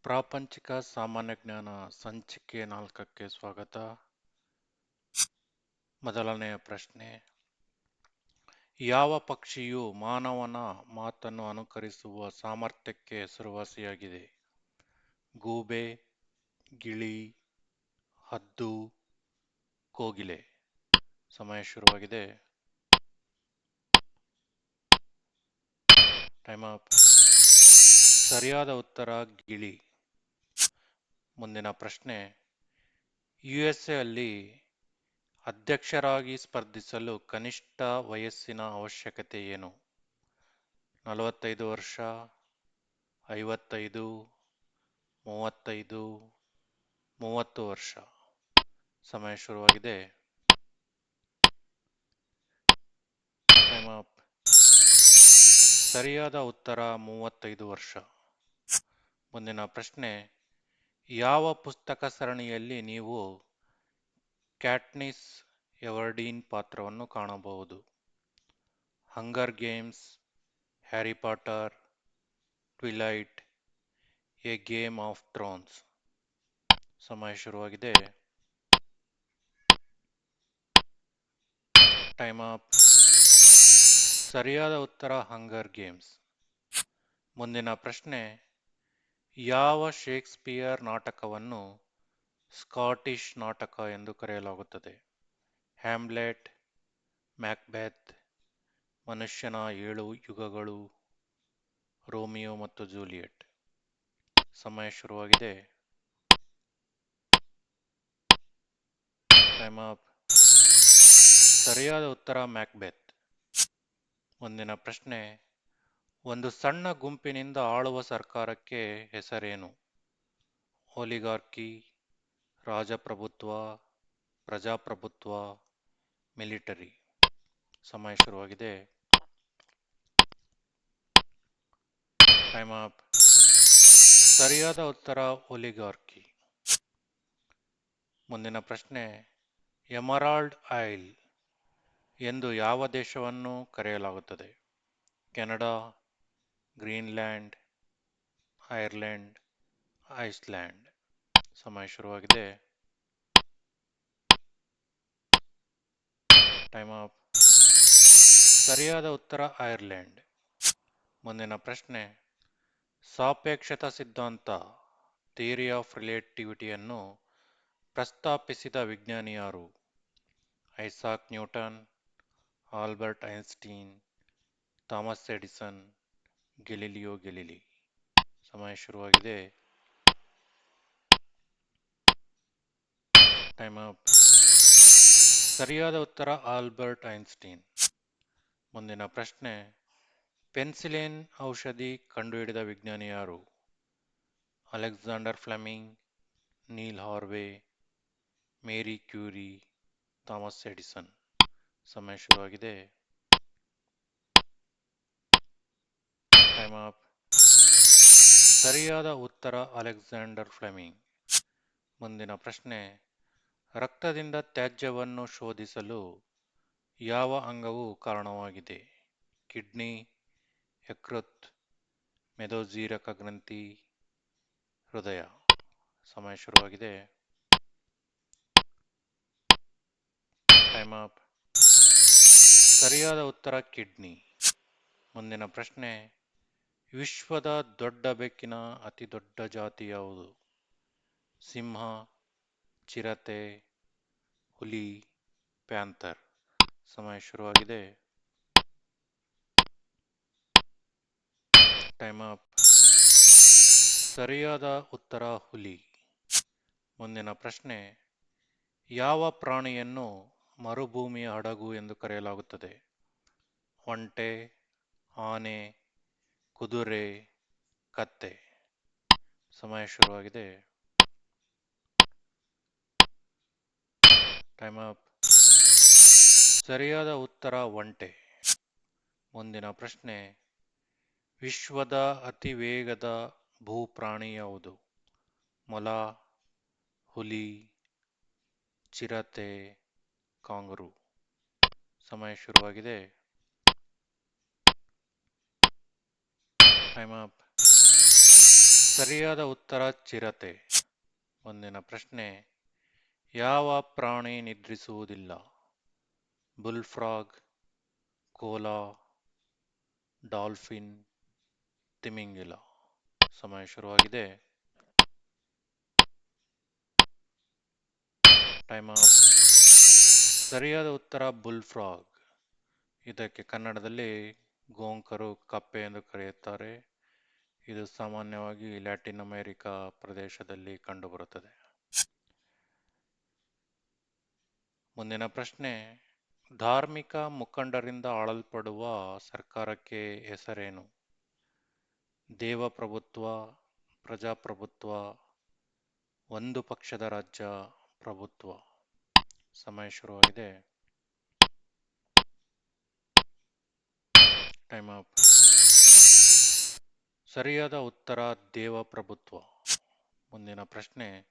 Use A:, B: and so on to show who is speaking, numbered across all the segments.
A: ಪ್ರಾಪಂಚಿಕ ಸಾಮಾನ್ಯ ಜ್ಞಾನ ಸಂಚಿಕೆ 4ಕ್ಕೆ ಸ್ವಾಗತ. ಮೊದಲನೆಯ ಪ್ರಶ್ನೆ: ಯಾವ ಪಕ್ಷಿಯು ಮಾನವನ ಮಾತನ್ನು ಅನುಕರಿಸುವ ಸಾಮರ್ಥ್ಯಕ್ಕೆ ಹೆಸರುವಾಸಿಯಾಗಿದೆ? ಗೂಬೆ, ಗಿಳಿ, ಹದ್ದು, ಕೋಗಿಲೆ. ಸಮಯ ಶುರುವಾಗಿದೆ. Time up. ಸರಿಯಾದ ಉತ್ತರ ಗಿಳಿ. ಮುಂದಿನ ಪ್ರಶ್ನೆ: USA ಅಲ್ಲಿ ಅಧ್ಯಕ್ಷರಾಗಿ ಸ್ಪರ್ಧಿಸಲು ಕನಿಷ್ಠ ವಯಸ್ಸಿನ ಅವಶ್ಯಕತೆ ಏನು? 45 ವರ್ಷ, 55, 35, 30 ವರ್ಷ. ಸಮಯ ಶುರುವಾಗಿದೆ. Time up. ಸರಿಯಾದ ಉತ್ತರ 35 ವರ್ಷ. ಮುಂದಿನ ಪ್ರಶ್ನೆ: ಯಾವ ಪುಸ್ತಕ ಸರಣಿಯಲ್ಲಿ ನೀವು ಕ್ಯಾಟ್ನಿಸ್ ಎವರ್ಡೀನ್ ಪಾತ್ರವನ್ನು ಕಾಣಬಹುದು? Hunger Games, Harry Potter, Twilight, a Game of Thrones. ಸಮಯ ಶುರುವಾಗಿದೆ. Time up. ಸರಿಯಾದ ಉತ್ತರ ಹಂಗರ್ ಗೇಮ್ಸ್. ಮುಂದಿನ ಪ್ರಶ್ನೆ: ಯಾವ ಶೇಕ್ಸ್ಪಿಯರ್ ನಾಟಕವನ್ನು ಸ್ಕಾಟಿಷ್ ನಾಟಕ ಎಂದು ಕರೆಯಲಾಗುತ್ತದೆ? ಹ್ಯಾಮ್ಲೆಟ್, ಮ್ಯಾಕ್ಬೆತ್, ಮನುಷ್ಯನ 7 ಯುಗಗಳು, ರೋಮಿಯೋ ಮತ್ತು ಜೂಲಿಯೆಟ್. ಸಮಯ ಶುರುವಾಗಿದೆ. Time up. ಸರಿಯಾದ ಉತ್ತರ ಮ್ಯಾಕ್ಬೆತ್. ಮುಂದಿನ ಪ್ರಶ್ನೆ: ಒಂದು ಸಣ್ಣ ಗುಂಪಿನಿಂದ ಆಳುವ ಸರ್ಕಾರಕ್ಕೆ ಹೆಸರೇನು? ಒಲಿಗಾರ್ಕಿ, ರಾಜಪ್ರಭುತ್ವ, ಪ್ರಜಾಪ್ರಭುತ್ವ, ಮಿಲಿಟರಿ. ಸಮಯ ಶುರುವಾಗಿದೆ. Time up. ಸರಿಯಾದ ಉತ್ತರ ಒಲಿಗಾರ್ಕಿ. ಮುಂದಿನ ಪ್ರಶ್ನೆ: ಎಮರಾಲ್ಡ್ ಐಲ್ ಎಂದು ಯಾವ ದೇಶವನ್ನು ಕರೆಯಲಾಗುತ್ತದೆ? Canada, Greenland, Ireland, Iceland. ಸಮಯ ಶುರುವಾಗಿದೆ. Time up. ಸರಿಯಾದ ಉತ್ತರ ಐರ್ಲೆಂಡ್. ಮುಂದಿನ ಪ್ರಶ್ನೆ: ಸಾಪೇಕ್ಷತಾ ಸಿದ್ಧಾಂತ ಥಿಯರಿ ಆಫ್ ರಿಲೇಟಿವಿಟಿಯನ್ನು ಪ್ರಸ್ತಾಪಿಸಿದ ವಿಜ್ಞಾನಿ ಯಾರು? Isaac Newton, Albert Einstein, Thomas Edison, Galileo Galilei. ಸಮಯ ಶುರುವಾಗಿದೆ. Time up. ಸರಿಯಾದ ಉತ್ತರ ಆಲ್ಬರ್ಟ್ ಐನ್ಸ್ಟೀನ್. ಮುಂದಿನ ಪ್ರಶ್ನೆ: ಪೆನ್ಸಿಲಿನ್ ಔಷಧಿ ಕಂಡುಹಿಡಿದ ವಿಜ್ಞಾನಿ ಯಾರು? Alexander Fleming, Neil Harvey, Marie Curie, Thomas Edison. ಸಮಯ ಶುರುವಾಗಿದೆ. Time up. ಸರಿಯಾದ ಉತ್ತರ ಅಲೆಕ್ಸಾಂಡರ್ ಫ್ಲೆಮಿಂಗ್. ಮುಂದಿನ ಪ್ರಶ್ನೆ: ರಕ್ತದಿಂದ ತ್ಯಾಜ್ಯವನ್ನು ಶೋಧಿಸಲು ಯಾವ ಅಂಗವು ಕಾರಣವಾಗಿದೆ? ಕಿಡ್ನಿ, ಯಕೃತ್, ಮೆದೋಜೀರಕ ಗ್ರಂಥಿ, ಹೃದಯ. ಸಮಯ ಶುರುವಾಗಿದೆ. Time up. ಸರಿಯಾದ ಉತ್ತರ ಕಿಡ್ನಿ. ಮುಂದಿನ ಪ್ರಶ್ನೆ: ವಿಶ್ವದ ದೊಡ್ಡ ಬೆಕ್ಕಿನ ಅತಿ ದೊಡ್ಡ ಜಾತಿ ಯಾವುದು? ಸಿಂಹ, ಚಿರತೆ, ಹುಲಿ, ಪ್ಯಾಂಥರ್. ಸಮಯ ಶುರುವಾಗಿದೆ. Time up. ಸರಿಯಾದ ಉತ್ತರ ಹುಲಿ. ಮುಂದಿನ ಪ್ರಶ್ನೆ: ಯಾವ ಪ್ರಾಣಿಯನ್ನು ಮರುಭೂಮಿಯ ಹಡಗು ಎಂದು ಕರೆಯಲಾಗುತ್ತದೆ? ಒಂಟೆ, ಆನೆ, ಕುದುರೆ, ಕತ್ತೆ. ಸಮಯ ಶುರುವಾಗಿದೆ. Time up. ಸರಿಯಾದ ಉತ್ತರ ಒಂಟೆ. ಮುಂದಿನ ಪ್ರಶ್ನೆ: ವಿಶ್ವದ ಅತಿ ವೇಗದ ಭೂಪ್ರಾಣಿ ಯಾವುದು? ಮೊಲ, ಹುಲಿ, ಚಿರತೆ, ಕಾಂಗರೂ. ಸಮಯ ಶುರುವಾಗಿದೆ. Time up. ಸರಿಯಾದ ಉತ್ತರ ಚಿರತೆ. ಮುಂದಿನ ಪ್ರಶ್ನೆ, ಯಾವ ಪ್ರಾಣಿ ನಿದ್ರಿಸುವುದಿಲ್ಲ? ಬುಲ್ಫ್ರಾಗ್, ಕೋಲಾ, ಡಾಲ್ಫಿನ್, ತಿಮಿಂಗಿಲ. ಸಮಯ ಶುರುವಾಗಿದೆ. Time up. ಸರಿಯಾದ ಉತ್ತರ ಬುಲ್ಫ್ರಾಗ್. ಇದಕ್ಕೆ ಕನ್ನಡದಲ್ಲಿ ಗೋಂಕರು ಕಪ್ಪೆ ಎಂದು ಕರೆಯುತ್ತಾರೆ. ಇದು ಸಾಮಾನ್ಯವಾಗಿ ಲ್ಯಾಟಿನ್ ಅಮೆರಿಕಾ ಪ್ರದೇಶದಲ್ಲಿ ಕಂಡುಬರುತ್ತದೆ. ಮುಂದಿನ ಪ್ರಶ್ನೆ, ಧಾರ್ಮಿಕ ಮುಖಂಡರಿಂದ ಆಳಲ್ಪಡುವ ಸರ್ಕಾರಕ್ಕೆ ಹೆಸರೇನು? ದೇವಪ್ರಭುತ್ವ, ಪ್ರಜಾಪ್ರಭುತ್ವ, ಒಂದು ಪಕ್ಷದ ರಾಜ್ಯ, ಪ್ರಭುತ್ವ. ಸಮಯ ಶುರುವಾಗಿದೆ. Time up. ಸರಿಯಾದ ಉತ್ತರ ದೇವಪ್ರಭುತ್ವ. ಮುಂದಿನ ಪ್ರಶ್ನೆ,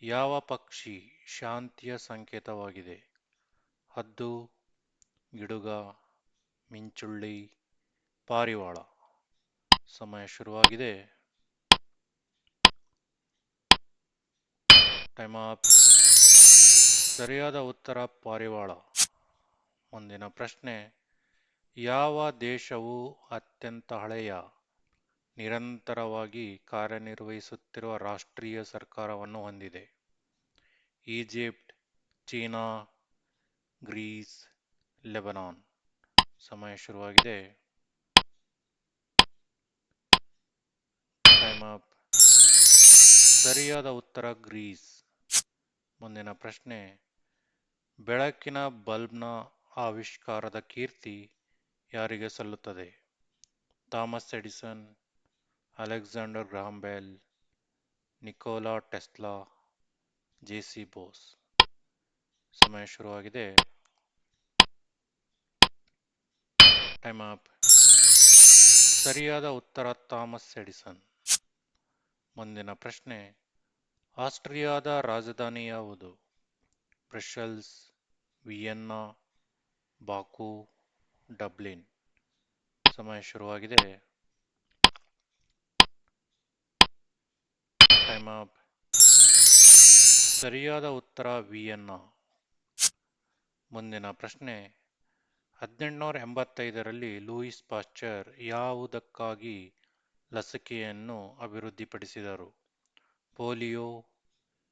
A: ಯಾವ ಪಕ್ಷಿ ಶಾಂತಿಯ ಸಂಕೇತವಾಗಿದೆ? ಹದ್ದು, ಗಿಡುಗ, ಮಿಂಚುಳ್ಳಿ, ಪಾರಿವಾಳ. ಸಮಯ ಶುರುವಾಗಿದೆ. Time up. ಸರಿಯಾದ ಉತ್ತರ ಪಾರಿವಾಳ. ಮುಂದಿನ ಪ್ರಶ್ನೆ, ಯಾವ ದೇಶವು ಅತ್ಯಂತ ಹಳೆಯ ನಿರಂತರವಾಗಿ ಕಾರ್ಯನಿರ್ವಹಿಸುತ್ತಿರುವ ರಾಷ್ಟ್ರೀಯ ಸರ್ಕಾರವನ್ನು ಹೊಂದಿದೆ? Egypt, China, Greece, Lebanon. ಸಮಯ ಶುರುವಾಗಿದೆ. Time up. ಸರಿಯಾದ ಉತ್ತರ ಗ್ರೀಸ್. ಮುಂದಿನ ಪ್ರಶ್ನೆ, ಬೆಳಕಿನ ಬಲ್ಬ್ನ ಆವಿಷ್ಕಾರದ ಕೀರ್ತಿ ಯಾರಿಗೆ ಸಲ್ಲುತ್ತದೆ? Thomas Edison, Alexander Graham Bell, Nikola Tesla, J C. Bose. ಸಮಯ ಶುರುವಾಗಿದೆ. Time up. ಸರಿಯಾದ ಉತ್ತರ ಥಾಮಸ್ ಎಡಿಸನ್. ಮುಂದಿನ ಪ್ರಶ್ನೆ, ಆಸ್ಟ್ರಿಯಾದ ರಾಜಧಾನಿ ಯಾವುದು? Brussels, Vienna, Baku, Dublin. ಸಮಯ ಶುರುವಾಗಿದೆ. Time up. ಸರಿಯಾದ ಉತ್ತರ ವಿಯೆನ್ನಾ. ಮುಂದಿನ ಪ್ರಶ್ನೆ, 1885ರಲ್ಲಿ ಲೂಯಿಸ್ ಪಾಶ್ಚರ್ ಯಾವುದಕ್ಕಾಗಿ ಲಸಿಕೆಯನ್ನು ಅಭಿವೃದ್ಧಿಪಡಿಸಿದರು? ಪೋಲಿಯೋ,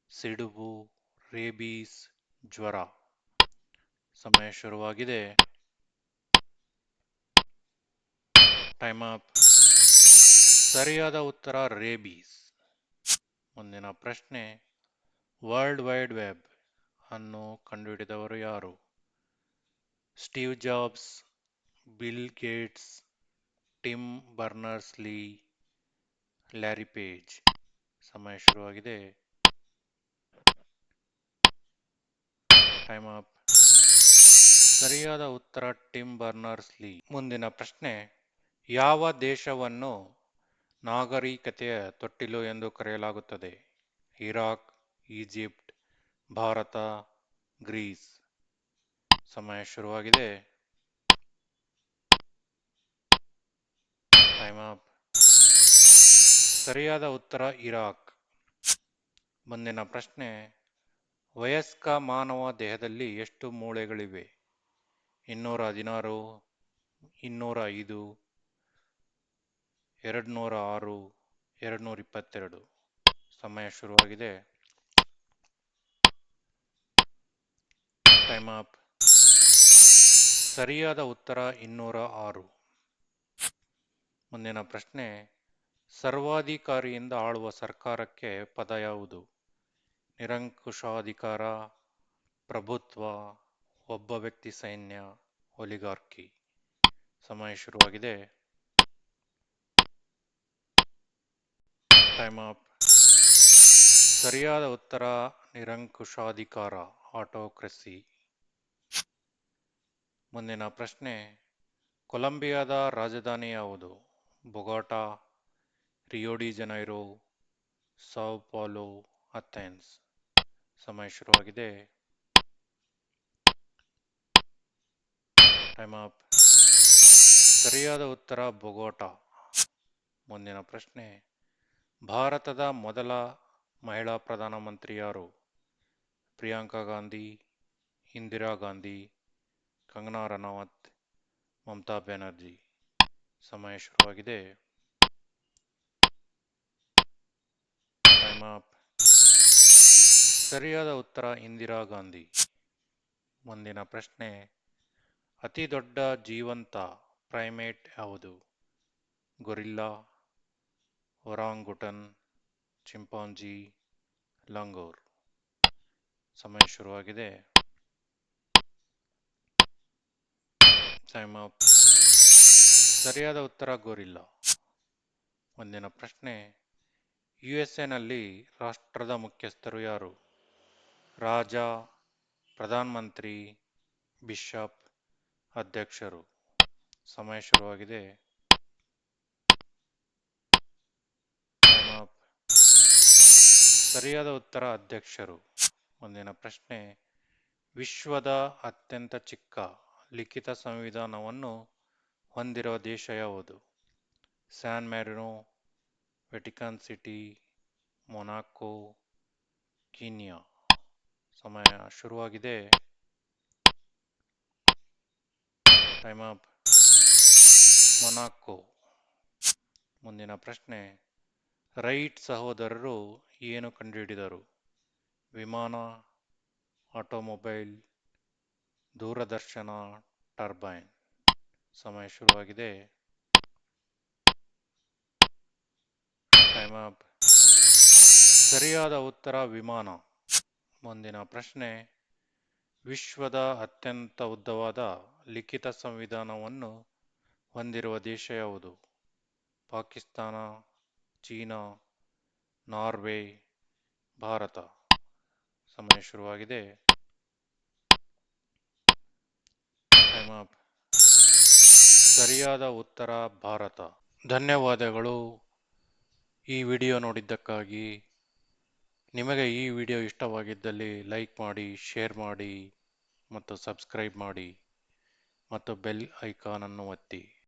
A: ಸಿಡುಬು, ರೇಬೀಸ್, ಜ್ವರ. ಸಮಯ ಶುರುವಾಗಿದೆ. Time up. ಸರಿಯಾದ ಉತ್ತರ ರೇಬೀಸ್. ಮುಂದಿನ ಪ್ರಶ್ನೆ, ವರ್ಲ್ಡ್ ವೈಡ್ ವೆಬ್ ಅನ್ನು ಕಂಡುಹಿಡಿದವರು ಯಾರು? Steve Jobs, Bill Gates, Tim Berners Lee, Larry Page. ಸಮಯ ಶುರುವಾಗಿದೆ. Time up. ಸರಿಯಾದ ಉತ್ತರ ಟಿಮ್ ಬರ್ನರ್ಸ್-ಲೀ. ಮುಂದಿನ ಪ್ರಶ್ನೆ, ಯಾವ ದೇಶವನ್ನು ನಾಗರಿಕತೆಯ ತೊಟ್ಟಿಲು ಎಂದು ಕರೆಯಲಾಗುತ್ತದೆ? Iraq, Egypt, Bharat, Greece. ಸಮಯ ಶುರುವಾಗಿದೆ. Time up. ಸರಿಯಾದ ಉತ್ತರ ಇರಾಕ್. ಮುಂದಿನ ಪ್ರಶ್ನೆ, ವಯಸ್ಕ ಮಾನವ ದೇಹದಲ್ಲಿ ಎಷ್ಟು ಮೂಳೆಗಳಿವೆ? 216, 205, 206, 222. ಸಮಯ ಶುರುವಾಗಿದೆ. Time up. ಸರಿಯಾದ ಉತ್ತರ 206. ಮುಂದಿನ ಪ್ರಶ್ನೆ, ಸರ್ವಾಧಿಕಾರಿಯಿಂದ ಆಳುವ ಸರ್ಕಾರಕ್ಕೆ ಪದ ಯಾವುದು? ನಿರಂಕುಶಾಧಿಕಾರ, ಪ್ರಭುತ್ವ, ಒಬ್ಬ ವ್ಯಕ್ತಿ ಸೈನ್ಯ, ಒಲಿಗಾರ್ಕಿ. ಸಮಯ ಶುರುವಾಗಿದೆ. Time up. ಸರಿಯಾದ ಉತ್ತರ ನಿರಂಕುಶಾಧಿಕಾರ, ಆಟೋಕ್ರಸಿ. ಮುಂದಿನ ಪ್ರಶ್ನೆ, ಕೊಲಂಬಿಯಾದ ರಾಜಧಾನಿ ಯಾವುದು? Bogota, Rio de Janeiro, Sao Paulo, Athens. ಸಮಯ ಶುರುವಾಗಿದೆ. Time up. ಸರಿಯಾದ ಉತ್ತರ ಬೊಗೋಟಾ. ಮುಂದಿನ ಪ್ರಶ್ನೆ, ಭಾರತದ ಮೊದಲ ಮಹಿಳಾ ಪ್ರಧಾನಮಂತ್ರಿ ಯಾರು? ಪ್ರಿಯಾಂಕಾ ಗಾಂಧಿ, ಇಂದಿರಾ ಗಾಂಧಿ, ಕಂಗನಾ ರನೌತ್, ಮಮತಾ ಬ್ಯಾನರ್ಜಿ. ಸಮಯ ಶುರುವಾಗಿದೆ. Time up. ಸರಿಯಾದ ಉತ್ತರ ಇಂದಿರಾ ಗಾಂಧಿ. ಮುಂದಿನ ಪ್ರಶ್ನೆ, ಅತಿ ದೊಡ್ಡ ಜೀವಂತ ಪ್ರೈಮೇಟ್ ಯಾವುದು? Gorilla, ಒರಾಂಗುಟನ್, chimpanzee, langur. ಸಮಯ ಶುರುವಾಗಿದೆ. Time up. ಸರಿಯಾದ ಉತ್ತರ ಗೊರಿಲ್ಲಾ. ಮುಂದಿನ ಪ್ರಶ್ನೆ, ಯುಎಸ್ಎನಲ್ಲಿ ರಾಷ್ಟ್ರದ ಮುಖ್ಯಸ್ಥರು ಯಾರು? ರಾಜ, ಪ್ರಧಾನಮಂತ್ರಿ, ಬಿಷಪ್, ಅಧ್ಯಕ್ಷರು. ಸಮಯ ಶುರುವಾಗಿದೆ. Time up. ಸರಿಯಾದ ಉತ್ತರ ಅಧ್ಯಕ್ಷರು. ಮುಂದಿನ ಪ್ರಶ್ನೆ, ವಿಶ್ವದ ಅತ್ಯಂತ ಚಿಕ್ಕ ಲಿಖಿತ ಸಂವಿಧಾನವನ್ನು ಹೊಂದಿರುವ ದೇಶ ಯಾವುದು? San Marino, Vatican City, Monaco, Kenya. ಸಮಯ ಶುರುವಾಗಿದೆ. Time up. ಮೊನಾಕೋ. ಮುಂದಿನ ಪ್ರಶ್ನೆ, ರೈಟ್ ಸಹೋದರರು ಏನು ಕಂಡುಹಿಡಿದರು? ವಿಮಾನ, ಆಟೋಮೊಬೈಲ್, ದೂರದರ್ಶನ, ಟರ್ಬೈನ್. ಸಮಯ ಶುರುವಾಗಿದೆ. Time up. ಸರಿಯಾದ ಉತ್ತರ ವಿಮಾನ. ಮುಂದಿನ ಪ್ರಶ್ನೆ, ವಿಶ್ವದ ಅತ್ಯಂತ ಉದ್ದವಾದ ಲಿಖಿತ ಸಂವಿಧಾನವನ್ನು ಹೊಂದಿರುವ ದೇಶ ಯಾವುದು? Pakistan, China, Norway, Bharat. ಸಮಯ ಶುರುವಾಗಿದೆ. Time up. ಸರಿಯಾದ ಉತ್ತರ ಭಾರತ. ಧನ್ಯವಾದಗಳು ಈ ವಿಡಿಯೋ ನೋಡಿದ್ದಕ್ಕಾಗಿ. ನಿಮಗೆ ಈ ವಿಡಿಯೋ ಇಷ್ಟವಾಗಿದ್ದಲ್ಲಿ ಲೈಕ್ ಮಾಡಿ, ಶೇರ್ ಮಾಡಿ ಮತ್ತು ಸಬ್ಸ್ಕ್ರೈಬ್ ಮಾಡಿ ಮತ್ತು ಬೆಲ್ ಐಕಾನ್ ಅನ್ನು ಒತ್ತಿ.